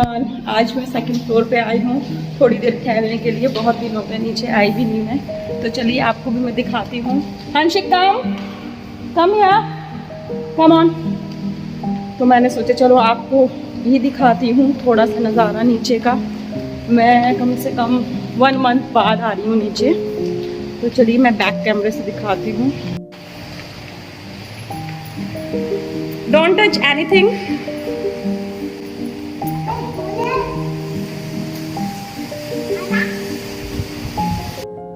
Everyone, आज मैं second floor पे आई हूँ थोड़ी देर खेलने के लिए। बहुत दिन हो गए नीचे आई भी नहीं मैं, तो चलिए आपको भी मैं दिखाती हूँ। हंशिक कम यार, कम ऑन। तो मैंने सोचा चलो आपको भी दिखाती हूँ थोड़ा सा नज़ारा नीचे का। मैं कम से कम 1 मंथ बाद आ रही हूँ नीचे, तो चलिए मैं बैक कैमरे से दिखाती हूँ। Don't touch anything.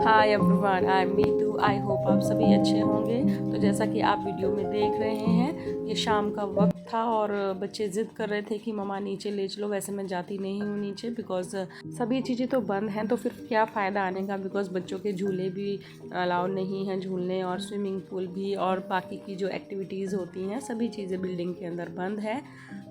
Hi everyone, I am Meetu. I hope आप सभी अच्छे होंगे। तो जैसा कि आप वीडियो में देख रहे हैं, ये शाम का वक्त था और बच्चे ज़िद कर रहे थे कि मम्मा नीचे ले चलो। वैसे मैं जाती नहीं हूँ नीचे, बिकॉज़ सभी चीज़ें तो बंद हैं, तो फिर क्या फ़ायदा आने का। बिकॉज़ बच्चों के झूले भी अलाउ नहीं हैं झूलने, और स्विमिंग पूल भी, और बाकी की जो एक्टिविटीज़ होती हैं सभी चीज़ें बिल्डिंग के अंदर बंद है।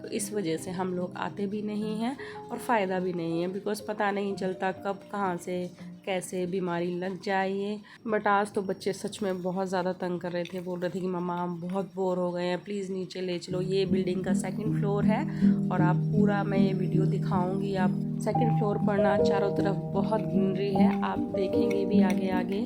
तो इस वजह से हम लोग आते भी नहीं हैं और फ़ायदा भी नहीं है, बिकॉज़ पता नहीं चलता कब कहाँ से कैसे बीमारी लग जाए। बट आज तो बच्चे सच में बहुत ज़्यादा तंग कर रहे थे, बोल रहे थे कि मम्मा हम बहुत बोर हो गए हैं, प्लीज़ नीचे ले चलो। ये बिल्डिंग का सेकंड फ्लोर है और आप पूरा मैं ये वीडियो दिखाऊंगी। आप सेकंड फ्लोर पर ना चारों तरफ बहुत ग्रीनरी है, आप देखेंगे भी आगे आगे।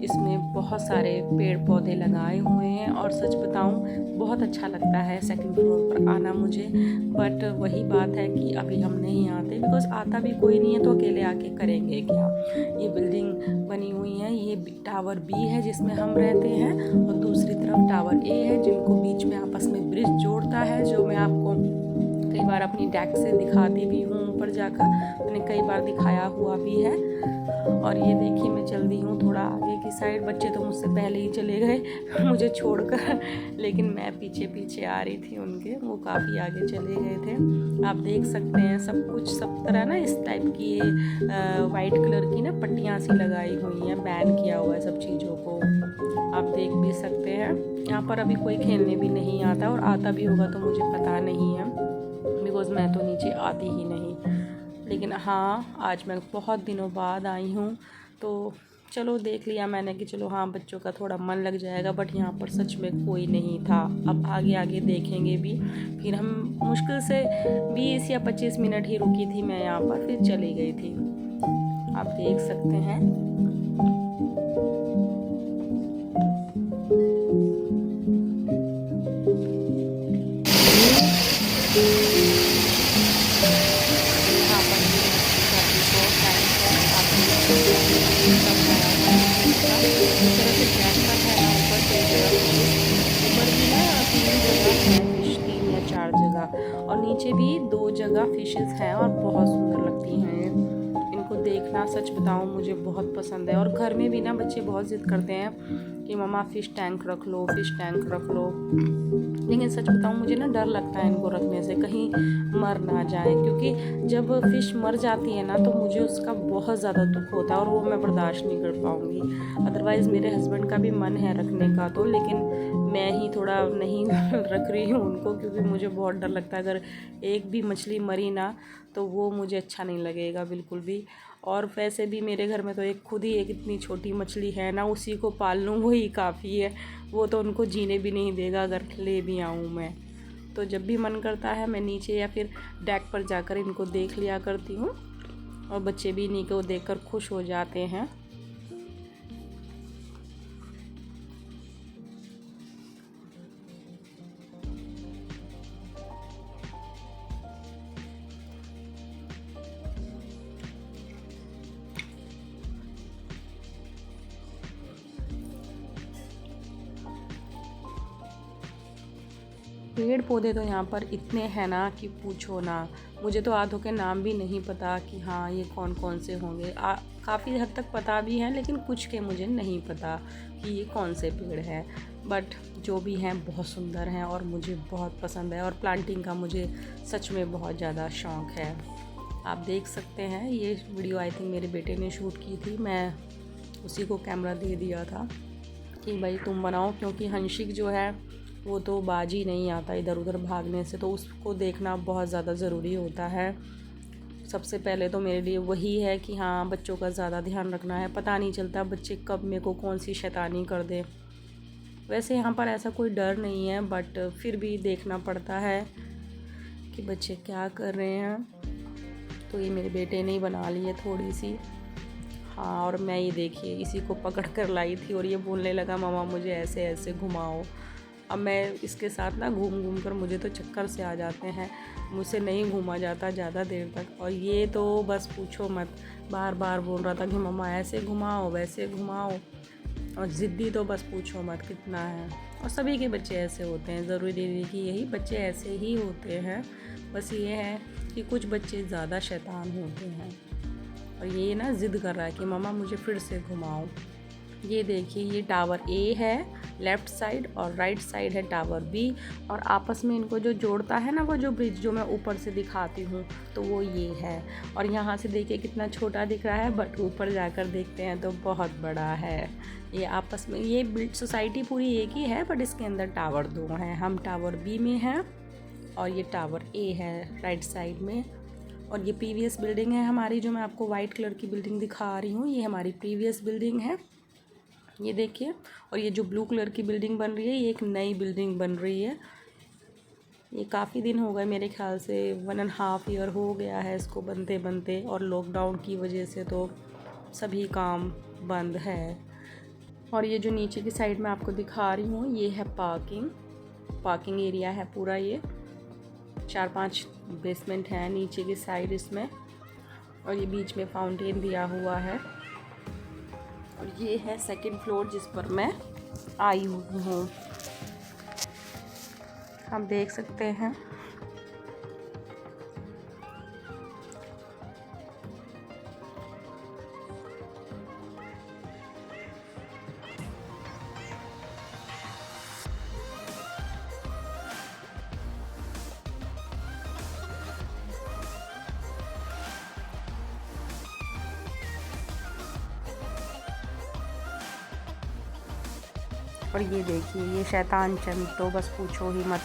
इसमें बहुत सारे पेड़ पौधे लगाए हुए हैं और सच बताऊं बहुत अच्छा लगता है सेकंड फ्लोर पर आना मुझे। बट वही बात है कि अभी हम नहीं आते, बिकॉज़ आता भी कोई नहीं है तो अकेले आके करेंगे क्या। ये बिल्डिंग बनी हुई है, ये टावर बी है जिसमें हम रहते हैं, और दूसरी तरफ टावर ए है, जिनको बीच में आपस में ब्रिज जोड़ता है, जो मैं आपको कई बार अपनी डेस्क से दिखाती भी हूँ। ऊपर जाकर मैंने कई बार दिखाया हुआ भी है। और ये देखिए मैं चल दी हूँ थोड़ा आगे की साइड। बच्चे तो मुझसे पहले ही चले गए मुझे छोड़कर, लेकिन मैं पीछे पीछे आ रही थी उनके, वो काफ़ी आगे चले गए थे। आप देख सकते हैं सब कुछ सब तरह ना इस टाइप की ये वाइट कलर की ना पट्टियाँ सी लगाई हुई हैं, बैन किया हुआ है सब चीज़ों को, आप देख भी सकते हैं। यहाँ पर अभी कोई खेलने भी नहीं आता, और आता भी होगा तो मुझे पता नहीं है, बिकॉज़ मैं तो नीचे आती ही नहीं। लेकिन हाँ, आज मैं बहुत दिनों बाद आई हूँ, तो चलो देख लिया मैंने कि चलो हाँ बच्चों का थोड़ा मन लग जाएगा। बट यहाँ पर सच में कोई नहीं था। अब आगे आगे देखेंगे भी। फिर हम मुश्किल से 20 या 25 मिनट ही रुकी थी मैं यहाँ पर, फिर चली गई थी। आप देख सकते हैं। यहाँ पर भी रिसोर्ट टाइम है, आप देख सकते हैं सब हरा भरा है। इस तरह से जैकपॉट है ना, ऊपर कई जगह फिशेस, ऊपर भी ना 3 जगह है फिश, 3 या 4 जगह, और नीचे भी 2 जगह फिशेस हैं, और बहुत सुंदर लगती हैं इनको देखना। सच बताऊं मुझे बहुत पसंद है। और घर में भी ना बच्चे बहुत ज़िद करते हैं कि मम्मा फ़िश टैंक रख लो, फ़िश टैंक रख लो। लेकिन सच बताऊं मुझे ना डर लगता है इनको रखने से, कहीं मर ना जाए, क्योंकि जब फ़िश मर जाती है ना तो मुझे उसका बहुत ज़्यादा दुख होता है, और वो मैं बर्दाश्त नहीं कर पाऊँगी। अदरवाइज़ मेरे हस्बैंड का भी मन है रखने का, तो लेकिन मैं ही थोड़ा नहीं रख रही हूँ उनको, क्योंकि मुझे बहुत डर लगता है अगर एक भी मछली मरी ना तो वो मुझे अच्छा नहीं लगेगा बिल्कुल भी। और वैसे भी मेरे घर में तो एक खुद ही एक इतनी छोटी मछली है ना, उसी को पाल लूँ वही काफ़ी है। वो तो उनको जीने भी नहीं देगा अगर ले भी आऊँ मैं। तो जब भी मन करता है मैं नीचे या फिर डेक पर जाकर इनको देख लिया करती हूँ, और बच्चे भी इन्हीं को देखकर खुश हो जाते हैं। पेड़ पौधे तो यहाँ पर इतने हैं ना कि पूछो ना। मुझे तो आधों के नाम भी नहीं पता कि हाँ ये कौन कौन से होंगे। काफ़ी हद तक पता भी हैं, लेकिन कुछ के मुझे नहीं पता कि ये कौन से पेड़ हैं। बट जो भी हैं बहुत सुंदर हैं और मुझे बहुत पसंद है, और प्लांटिंग का मुझे सच में बहुत ज़्यादा शौक़ है। आप देख सकते हैं ये वीडियो आई थिंक मेरे बेटे ने शूट की थी, मैं उसी को कैमरा दे दिया था कि भाई तुम बनाओ, क्योंकि हंशिक जो है वो तो बाज ही नहीं आता इधर उधर भागने से, तो उसको देखना बहुत ज़्यादा ज़रूरी होता है। सबसे पहले तो मेरे लिए वही है कि हाँ बच्चों का ज़्यादा ध्यान रखना है, पता नहीं चलता बच्चे कब मेरे को कौन सी शैतानी कर दे। वैसे यहाँ पर ऐसा कोई डर नहीं है, बट फिर भी देखना पड़ता है कि बच्चे क्या कर रहे हैं। तो ये मेरे बेटे ने ही बना ली है थोड़ी सी। हाँ, और मैं ये देखिए इसी को पकड़ कर लाई थी और ये बोलने लगा मम्मा मुझे ऐसे ऐसे घुमाओ। अब मैं इसके साथ ना घूम घूम कर मुझे तो चक्कर से आ जाते हैं, मुझसे नहीं घूमा जाता ज़्यादा देर तक। और ये तो बस पूछो मत, बार बार बोल रहा था कि मम्मा ऐसे घुमाओ वैसे घुमाओ, और ज़िद्दी तो बस पूछो मत कितना है। और सभी के बच्चे ऐसे होते हैं, ज़रूरी नहीं कि यही बच्चे ऐसे ही होते हैं, बस ये है कि कुछ बच्चे ज़्यादा शैतान होते हैं। और ये ना ज़िद कर रहा है कि मम्मा मुझे फिर से घुमाओ। ये देखिए ये टावर ए है लेफ़्ट साइड और राइट साइड है टावर बी, और आपस में इनको जो जोड़ता है ना वो जो ब्रिज जो मैं ऊपर से दिखाती हूँ तो वो ये है। और यहाँ से देखिए कितना छोटा दिख रहा है, बट ऊपर जाकर देखते हैं तो बहुत बड़ा है। ये आपस में ये सोसाइटी पूरी एक ही है, बट इसके अंदर टावर दो हैं। हम टावर बी में हैं और ये टावर ए है राइट साइड में। और ये प्रीवियस बिल्डिंग है हमारी, जो मैं आपको वाइट कलर की बिल्डिंग दिखा रही हूँ, ये हमारी प्रीवियस बिल्डिंग है, ये देखिए। और ये जो ब्लू कलर की बिल्डिंग बन रही है ये एक नई बिल्डिंग बन रही है। ये काफ़ी दिन हो गए, मेरे ख्याल से 1.5 ईयर हो गया है इसको बनते बनते, और लॉकडाउन की वजह से तो सभी काम बंद है। और ये जो नीचे की साइड में आपको दिखा रही हूँ ये है पार्किंग एरिया है पूरा। ये 4-5 बेसमेंट हैं नीचे की साइड इसमें, और ये बीच में फाउंटेन दिया हुआ है। और ये है सेकंड फ्लोर जिस पर मैं आई हुई हूँ, आप देख सकते हैं। और ये देखिए ये शैतान चंद तो बस पूछो ही मत,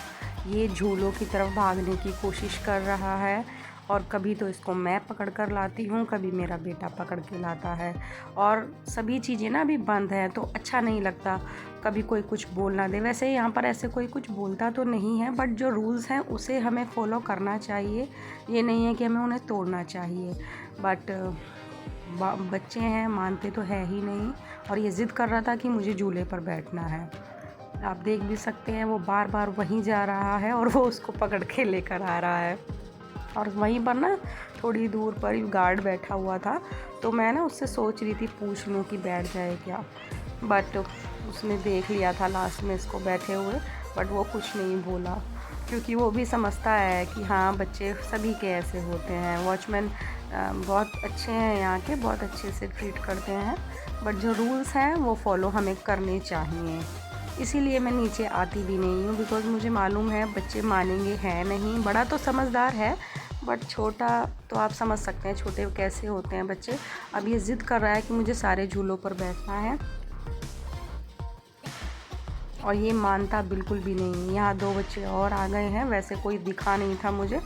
ये झूलों की तरफ भागने की कोशिश कर रहा है। और कभी तो इसको मैं पकड़ कर लाती हूँ, कभी मेरा बेटा पकड़ के लाता है। और सभी चीज़ें ना अभी बंद हैं तो अच्छा नहीं लगता, कभी कोई कुछ बोल ना दे। वैसे यहाँ पर ऐसे कोई कुछ बोलता तो नहीं है, बट जो रूल्स हैं उसे हमें फॉलो करना चाहिए, ये नहीं है कि हमें उन्हें तोड़ना चाहिए। बट बच्चे हैं, मानते तो है ही नहीं। और ये ज़िद कर रहा था कि मुझे झूले पर बैठना है, आप देख भी सकते हैं वो बार बार वहीं जा रहा है और वो उसको पकड़ के लेकर आ रहा है। और वहीं पर ना थोड़ी दूर पर ही गार्ड बैठा हुआ था, तो मैं ना उससे सोच रही थी पूछ लूँ कि बैठ जाए क्या, बट उसने देख लिया था लास्ट में इसको बैठे हुए, बट वो कुछ नहीं बोला, क्योंकि वो भी समझता है कि हाँ बच्चे सभी के ऐसे होते हैं। वॉचमैन बहुत अच्छे हैं यहाँ के, बहुत अच्छे से ट्रीट करते हैं, बट जो रूल्स हैं वो फॉलो हमें करने चाहिए। इसीलिए मैं नीचे आती भी नहीं हूँ, बिकॉज़ मुझे मालूम है बच्चे मानेंगे है नहीं। बड़ा तो समझदार है, बट छोटा तो आप समझ सकते हैं छोटे कैसे होते हैं बच्चे। अब ये ज़िद कर रहा है कि मुझे सारे झूलों पर बैठना है, और ये मानता बिल्कुल भी नहीं। यहाँ 2 बच्चे और आ गए हैं, वैसे कोई दिखा नहीं था मुझे,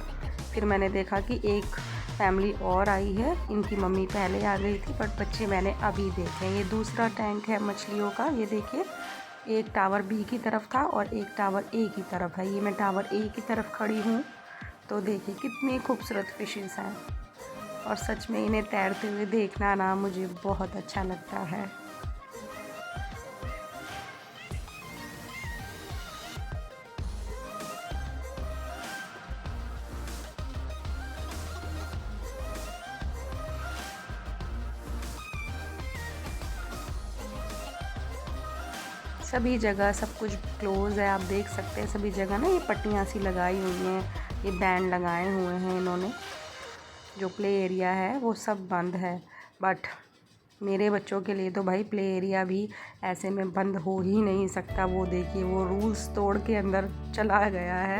फिर मैंने देखा कि एक फैमिली और आई है, इनकी मम्मी पहले आ गई थी, बट बच्चे मैंने अभी देखे। ये दूसरा टैंक है मछलियों का, ये देखिए एक टावर बी की तरफ था और एक टावर ए की तरफ है। ये मैं टावर ए की तरफ खड़ी हूँ, तो देखिए कितनी खूबसूरत फिशेस हैं, और सच में इन्हें तैरते हुए देखना ना मुझे बहुत अच्छा लगता है। सभी जगह सब कुछ क्लोज़ है, आप देख सकते हैं सभी जगह ना ये पट्टियाँ सी लगाई हुई हैं, ये बैंड लगाए हुए हैं इन्होंने। जो प्ले एरिया है वो सब बंद है, बट मेरे बच्चों के लिए तो भाई प्ले एरिया भी ऐसे में बंद हो ही नहीं सकता। वो देखिए वो रूल्स तोड़ के अंदर चला गया है,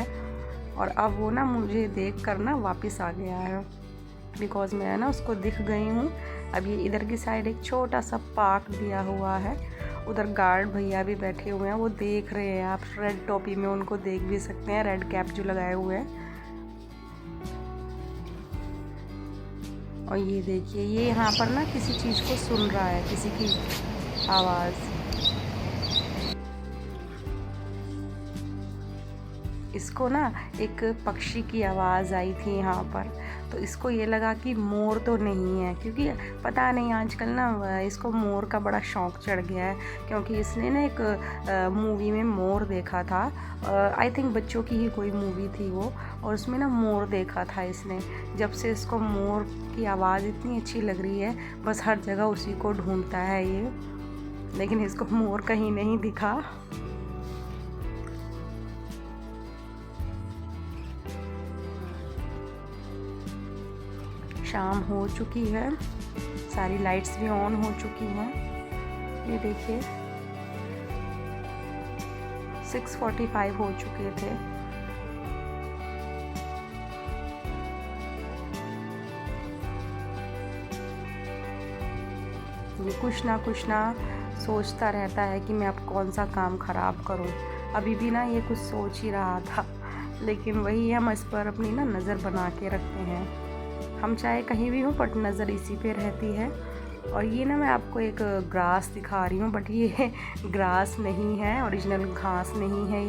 और अब वो ना मुझे देख कर ना वापस आ गया है, बिकॉज़ मैं ना उसको दिख गई हूँ। अब ये इधर की साइड एक छोटा सा पार्क दिया हुआ है, उधर गार्ड भैया भी बैठे हुए हैं, वो देख रहे हैं। आप रेड टोपी में उनको देख भी सकते हैं, रेड कैप जो लगाए हुए हैं। और ये देखिए ये यहाँ पर ना किसी चीज़ को सुन रहा है, किसी की आवाज़। इसको ना एक पक्षी की आवाज़ आई थी यहाँ पर, तो इसको ये लगा कि मोर तो नहीं है, क्योंकि पता नहीं आजकल ना इसको मोर का बड़ा शौक़ चढ़ गया है, क्योंकि इसने ना एक मूवी में मोर देखा था। आई थिंक बच्चों की ही कोई मूवी थी वो, और उसमें ना मोर देखा था इसने। जब से इसको मोर की आवाज़ इतनी अच्छी लग रही है, बस हर जगह उसी को ढूंढता है ये, लेकिन इसको मोर कहीं नहीं दिखा। शाम हो चुकी है, सारी लाइट्स भी ऑन हो चुकी हैं। ये देखिए 6:45 हो चुके थे। ये कुछ ना सोचता रहता है कि मैं अब कौन सा काम ख़राब करूं। अभी भी ना ये कुछ सोच ही रहा था, लेकिन वही हम इस पर अपनी ना नज़र बना के रखते हैं। हम चाहे कहीं भी हों बट नज़र इसी पे रहती है। और ये ना मैं आपको एक ग्रास दिखा रही हूँ, बट ये ग्रास नहीं है, ओरिजिनल घास नहीं है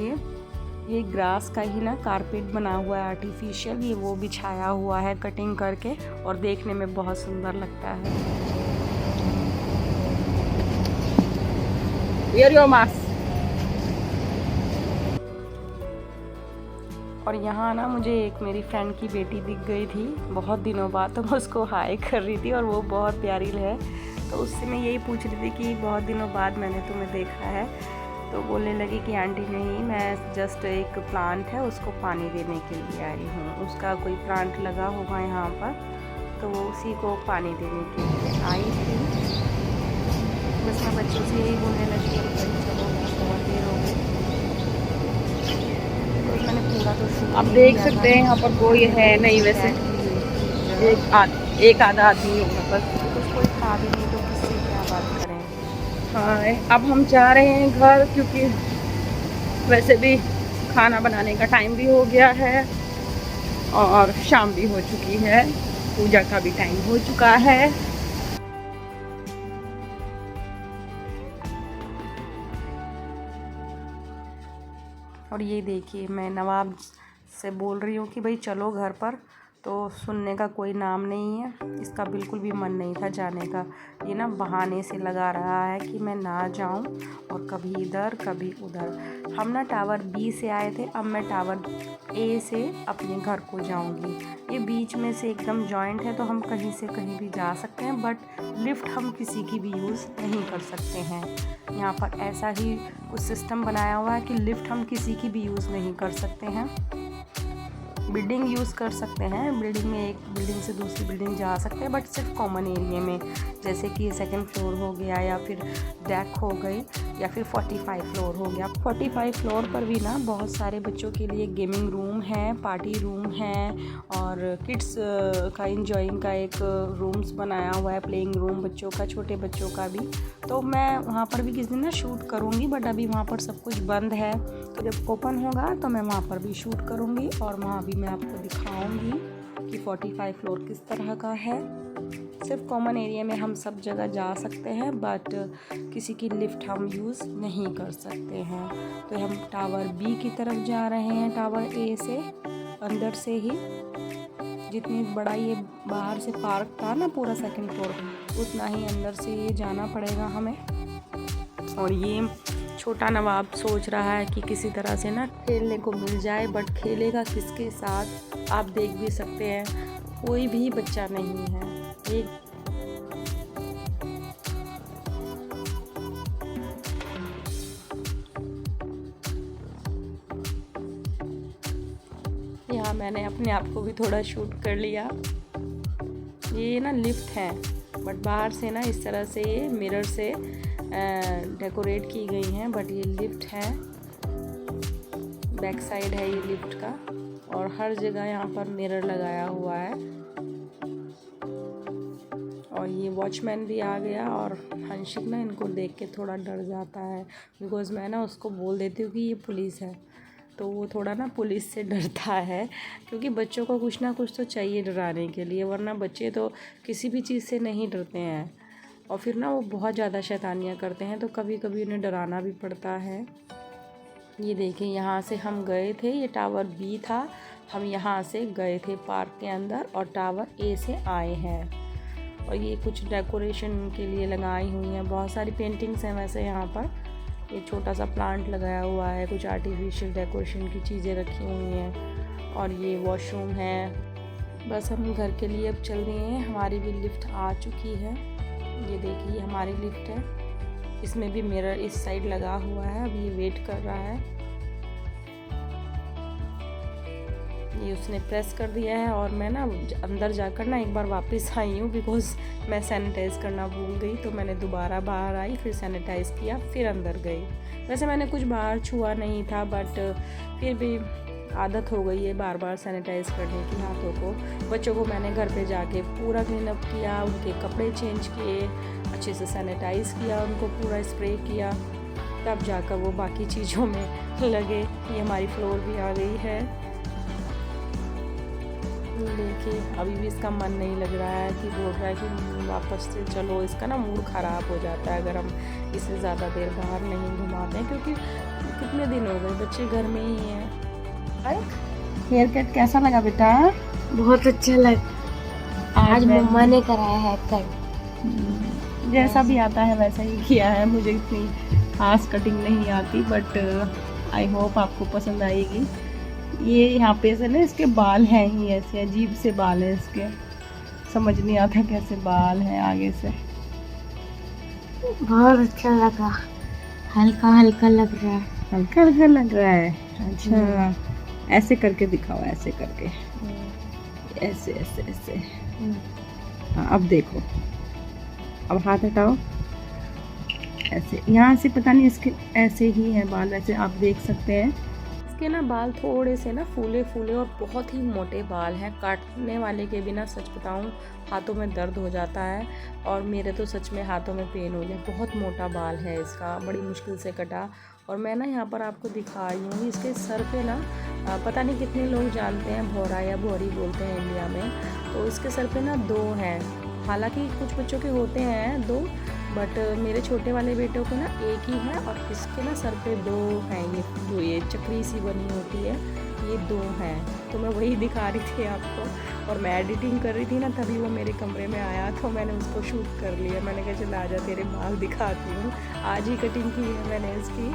ये ग्रास का ही ना कारपेट बना हुआ है आर्टिफिशियल। ये वो बिछाया हुआ है कटिंग करके, और देखने में बहुत सुंदर लगता है। Wear your mask। और यहाँ ना मुझे एक मेरी फ्रेंड की बेटी दिख गई थी बहुत दिनों बाद, तो मैं उसको हाय कर रही थी, और वो बहुत प्यारी है। तो उससे मैं यही पूछ रही थी कि बहुत दिनों बाद मैंने तुम्हें देखा है। तो बोलने लगी कि आंटी नहीं, मैं जस्ट एक प्लांट है उसको पानी देने के लिए आई हूँ। उसका कोई प्लांट लगा होगा यहाँ पर, तो वो उसी को पानी देने के लिए आई थी। बस मैं बच्चों से यही बोलने लगी कि चलो बहुत देर हो गई। मैंने पूरा तो आप देख सकते हैं यहाँ पर कोई है नहीं, वैसे एक आधा आदमी होगा बस, कुछ कोई खा भी नहीं, तो किससे क्या बात करें। हाँ, अब हम जा रहे हैं घर, क्योंकि वैसे भी खाना बनाने का टाइम भी हो गया है और शाम भी हो चुकी है, पूजा का भी टाइम हो चुका है। और ये देखिए मैं नवाब से बोल रही हूँ कि भाई चलो घर पर, तो सुनने का कोई नाम नहीं है। इसका बिल्कुल भी मन नहीं था जाने का। ये ना बहाने से लगा रहा है कि मैं ना जाऊँ, और कभी इधर कभी उधर। हम ना टावर बी से आए थे, अब मैं टावर ए से अपने घर को जाऊँगी। ये बीच में से एकदम जॉइंट है, तो हम कहीं से कहीं भी जा सकते हैं, बट लिफ्ट हम किसी की भी यूज़ नहीं कर सकते हैं। यहाँ पर ऐसा ही कुछ सिस्टम बनाया हुआ है कि लिफ्ट हम किसी की भी यूज़ नहीं कर सकते हैं। बिल्डिंग यूज़ कर सकते हैं, बिल्डिंग में एक बिल्डिंग से दूसरी बिल्डिंग जा सकते हैं, बट सिर्फ कॉमन एरिया में, जैसे कि सेकंड फ्लोर हो गया, या फिर डेक हो गई, या फिर 45 फ्लोर हो गया। 45 फ्लोर पर भी ना बहुत सारे बच्चों के लिए गेमिंग रूम है, पार्टी रूम है, और किड्स का इंजॉइंग का एक रूम्स बनाया हुआ है, प्लेइंग रूम बच्चों का, छोटे बच्चों का भी। तो मैं वहाँ पर भी किसी दिन ना शूट करूँगी, बट अभी वहाँ पर सब कुछ बंद है। तो जब ओपन होगा तो मैं वहाँ पर भी शूट करूँगी, और वहाँ भी मैं आपको दिखाऊँगी कि 45 फ्लोर किस तरह का है। सिर्फ कॉमन एरिया में हम सब जगह जा सकते हैं, बट किसी की लिफ्ट हम यूज़ नहीं कर सकते हैं। तो हम टावर बी की तरफ जा रहे हैं, टावर ए से अंदर से ही। जितनी बड़ा ये बाहर से पार्क था ना पूरा सेकंड फ्लोर, उतना ही अंदर से ये जाना पड़ेगा हमें। और ये छोटा नवाब सोच रहा है कि किसी तरह से ना खेलने को मिल जाए, बट खेलेगा किसके साथ आप देख भी सकते हैं, कोई भी बच्चा नहीं है। यहाँ मैंने अपने आप को भी थोड़ा शूट कर लिया। ये ना लिफ्ट है, बट बाहर से ना इस तरह से ये मिरर से डेकोरेट की गई हैं, बट ये लिफ्ट है, बैक साइड है ये लिफ्ट का, और हर जगह यहाँ पर मिरर लगाया हुआ है। और ये वॉचमैन भी आ गया, और हंशिक ना इनको देख के थोड़ा डर जाता है, बिकॉज़ मैं ना उसको बोल देती हूँ कि ये पुलिस है, तो वो थोड़ा ना पुलिस से डरता है, क्योंकि बच्चों को कुछ ना कुछ तो चाहिए डराने के लिए, वरना बच्चे तो किसी भी चीज़ से नहीं डरते हैं। और फिर ना वो बहुत ज़्यादा शैतानियाँ करते हैं, तो कभी कभी उन्हें डराना भी पड़ता है। ये देखिए यहाँ से हम गए थे, ये टावर बी था, हम यहाँ से गए थे पार्क के अंदर और टावर ए से आए हैं। और ये कुछ डेकोरेशन के लिए लगाई हुई हैं, बहुत सारी पेंटिंग्स हैं वैसे यहाँ पर। ये छोटा सा प्लांट लगाया हुआ है, कुछ आर्टिफिशियल डेकोरेशन की चीज़ें रखी हुई हैं। और ये वॉशरूम है। बस हम घर के लिए अब चल रहे हैं। हमारी भी लिफ्ट आ चुकी है। ये देखिए हमारी लिफ्ट है, इसमें भी मिरर इस साइड लगा हुआ है। अब ये वेट कर रहा है। ये उसने प्रेस कर दिया है और मैं ना अंदर जाकर ना एक बार वापस आई हूँ, बिकॉज़ मैं सैनिटाइज़ करना भूल गई। तो मैंने दोबारा बाहर आई, फिर सैनिटाइज़ किया, फिर अंदर गई। वैसे मैंने कुछ बाहर छुआ नहीं था, बट फिर भी आदत हो गई है बार बार सैनिटाइज़ करने की हाथों को। बच्चों को मैंने घर पे जाके पूरा क्लीन अप किया, उनके कपड़े चेंज किए, अच्छे से सैनिटाइज़ किया, उनको पूरा स्प्रे किया, तब जाकर वो बाकी चीज़ों में लगे। ये हमारी फ्लोर भी आ गई है। देखिए अभी भी इसका मन नहीं लग रहा है, कि बोल रहा है कि वापस से चलो। इसका ना मूड ख़राब हो जाता है अगर हम इसे ज़्यादा देर बाहर नहीं घुमाते हैं, क्योंकि कितने दिन हो गए बच्चे घर में ही हैं। हेयर कट कैसा लगा बेटा? बहुत अच्छा लगा। आज मम्मा ने कराया है कट। जैसा भी आता है वैसा ही किया है। मुझे इतनी खास कटिंग नहीं आती, बट आई होप आपको पसंद आएगी। ये यहाँ पे से ना इसके बाल हैं ही ऐसे अजीब से बाल हैं इसके, समझ नहीं आता कैसे बाल हैं आगे से। बहुत अच्छा लगा, हल्का हल्का लग रहा है। हल्का हल्का लग रहा है। अच्छा ऐसे करके दिखाओ, ऐसे करके, ऐसे ऐसे ऐसे। हाँ अब देखो, अब हाथ हटाओ, ऐसे। यहाँ से पता नहीं इसके ऐसे ही हैं बाल, ऐसे आप देख सकते हैं। इसके ना बाल थोड़े से ना फूले फूले और बहुत ही मोटे बाल हैं। काटने वाले के बिना सच बताऊं हाथों में दर्द हो जाता है, और मेरे तो सच में हाथों में पेन हो गया। बहुत मोटा बाल है इसका, बड़ी मुश्किल से कटा। और मैं ना यहाँ पर आपको दिखा रही हूँ, इसके सर पे ना पता नहीं कितने लोग जानते हैं, भौरा या भौरी बोलते हैं इंडिया में। तो इसके सर पे ना 2 हैं। हालांकि कुछ बच्चों के होते हैं 2, बट मेरे छोटे वाले बेटों को ना 1 ही है, और इसके ना सर पे 2 हैं। ये चक्री सी बनी होती है, ये 2 हैं। तो मैं वही दिखा रही थी आपको, और मैं एडिटिंग कर रही थी ना, तभी वो मेरे कमरे में आया, तो मैंने उसको शूट कर लिया। मैंने कहा चल आजा तेरे बाल दिखाती हूँ। आज ही कटिंग की है मैंने इसकी।